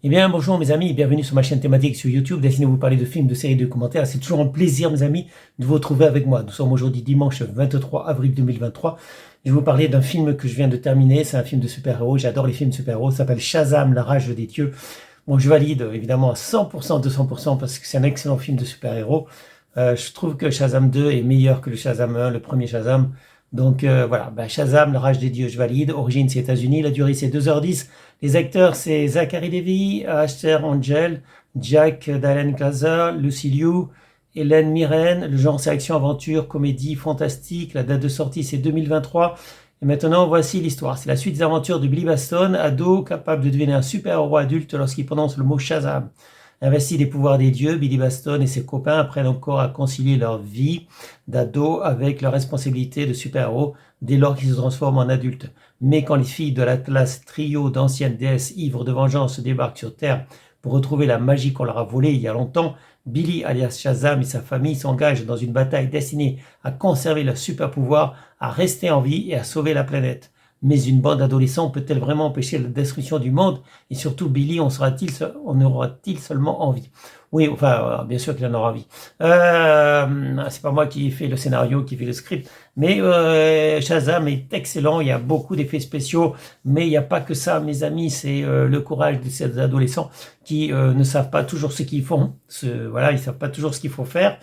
Eh bien, bonjour mes amis, bienvenue sur ma chaîne thématique sur YouTube, destinée à vous parler de films, de séries, de commentaires. C'est toujours un plaisir, mes amis, de vous retrouver avec moi. Nous sommes aujourd'hui dimanche 23 avril 2023. Je vais vous parler d'un film que je viens de terminer. C'est un film de super-héros. J'adore les films de super-héros. Ça s'appelle Shazam, la rage des dieux. Bon, je valide évidemment à 100%, 200% parce que c'est un excellent film de super-héros. Je trouve que Shazam 2 est meilleur que le Shazam 1, le premier Shazam. Donc voilà, Shazam, la rage des dieux, je valide. Origine, c'est États-Unis. La durée, c'est 2h10. Les acteurs, c'est Zachary Levi, Asher Angel, Jack Dylan Grazer, Lucy Liu, Hélène Mirren. Le genre, c'est action-aventure, comédie, fantastique. La date de sortie, c'est 2023. Et maintenant, voici l'histoire. C'est la suite des aventures de Billy Batson, ado capable de devenir un super-héros adulte lorsqu'il prononce le mot Shazam. Investi des pouvoirs des dieux, Billy Batson et ses copains apprennent encore à concilier leur vie d'ado avec leur responsabilité de super-héros dès lors qu'ils se transforment en adultes. Mais quand les filles de l'Atlas, trio d'anciennes déesses ivres de vengeance débarquent sur Terre pour retrouver la magie qu'on leur a volée il y a longtemps, Billy alias Shazam et sa famille s'engagent dans une bataille destinée à conserver leur super-pouvoir, à rester en vie et à sauver la planète. Mais une bande d'adolescents peut-elle vraiment empêcher la destruction du monde? Et surtout, Billy en aura-t-il seulement envie? Oui, enfin, bien sûr qu'il en aura envie. C'est pas moi qui fais le scénario, qui fais le script, mais Shazam est excellent. Il y a beaucoup d'effets spéciaux, mais il n'y a pas que ça, mes amis. C'est le courage de ces adolescents qui ne savent pas toujours ce qu'ils font. Voilà, ils savent pas toujours ce qu'il faut faire.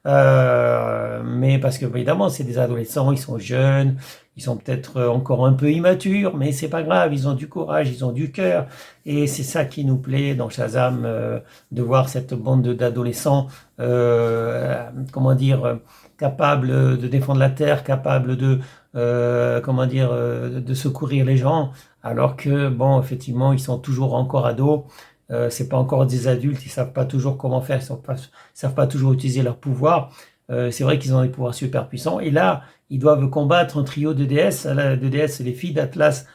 Mais parce que évidemment, c'est des adolescents, ils sont jeunes. Ils sont peut-être encore un peu immatures, mais c'est pas grave, ils ont du courage, ils ont du cœur. Et c'est ça qui nous plaît dans Shazam, de voir cette bande d'adolescents, capables de défendre la Terre, capables de secourir les gens, alors que, bon, effectivement, ils sont toujours encore ados. C'est pas encore des adultes, ils savent pas toujours comment faire, savent pas toujours utiliser leur pouvoir. C'est vrai qu'ils ont des pouvoirs super puissants. Et là, ils doivent combattre un trio de déesses. De déesses, c'est les filles d'Atlas.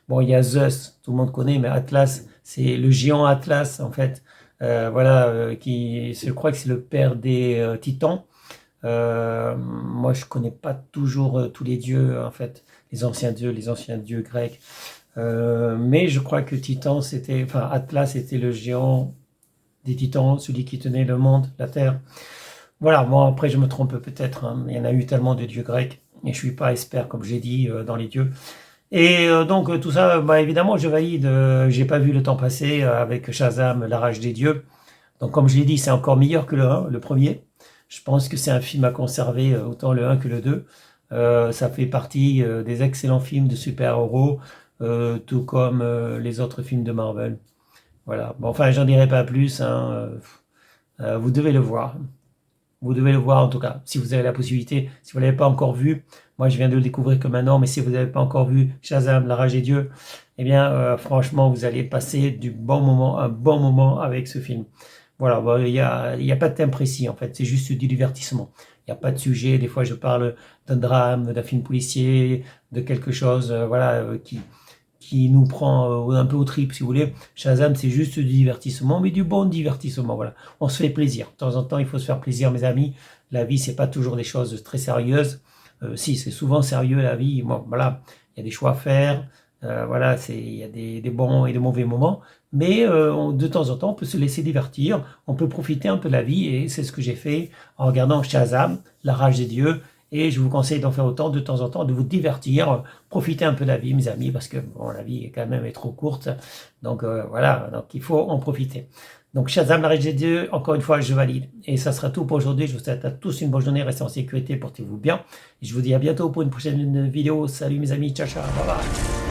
Bon, il y a Zeus, tout le monde connaît, mais Atlas, c'est le géant Atlas, en fait. Je crois que c'est le père des titans. Moi, je connais pas toujours tous les dieux, en fait, les anciens dieux grecs. Mais je crois que Atlas était le géant des titans, celui qui tenait le monde, la terre. Voilà, bon après je me trompe peut-être, hein, il y en a eu tellement de dieux grecs, et je suis pas expert comme j'ai dit dans les dieux. Et donc tout ça, évidemment je valide, j'ai pas vu le temps passer avec Shazam, la rage des dieux. Donc comme je l'ai dit, c'est encore meilleur que le 1, le premier. Je pense que c'est un film à conserver, autant le 1 que le 2. Ça fait partie des excellents films de super-héros, tout comme les autres films de Marvel. Voilà, bon enfin j'en dirai pas plus, hein, vous devez le voir. Vous devez le voir en tout cas, si vous avez la possibilité. Si vous ne l'avez pas encore vu, moi je viens de le découvrir que maintenant, mais si vous n'avez pas encore vu Shazam, la rage des dieux, eh bien franchement, vous allez passer un bon moment avec ce film. Voilà, il y a pas de thème précis en fait, c'est juste du divertissement. Il n'y a pas de sujet, des fois je parle d'un drame, d'un film policier, de quelque chose qui nous prend un peu au trip, si vous voulez. Shazam, c'est juste du divertissement, mais du bon divertissement, voilà. On se fait plaisir. De temps en temps, il faut se faire plaisir, mes amis. La vie, c'est pas toujours des choses très sérieuses. Si, c'est souvent sérieux, la vie. Bon, voilà, il y a des choix à faire. Voilà, il y a des bons et des mauvais moments. Mais de temps en temps, on peut se laisser divertir. On peut profiter un peu de la vie. Et c'est ce que j'ai fait en regardant Shazam, la rage des dieux. Et je vous conseille d'en faire autant de temps en temps, de vous divertir, profiter un peu de la vie, mes amis, parce que bon, la vie est quand même trop courte. Donc voilà, donc il faut en profiter. Donc Shazam, la rage des dieux, encore une fois, je valide. Et ça sera tout pour aujourd'hui. Je vous souhaite à tous une bonne journée, restez en sécurité, portez-vous bien. Et je vous dis à bientôt pour une prochaine vidéo. Salut mes amis, ciao, ciao, bye bye.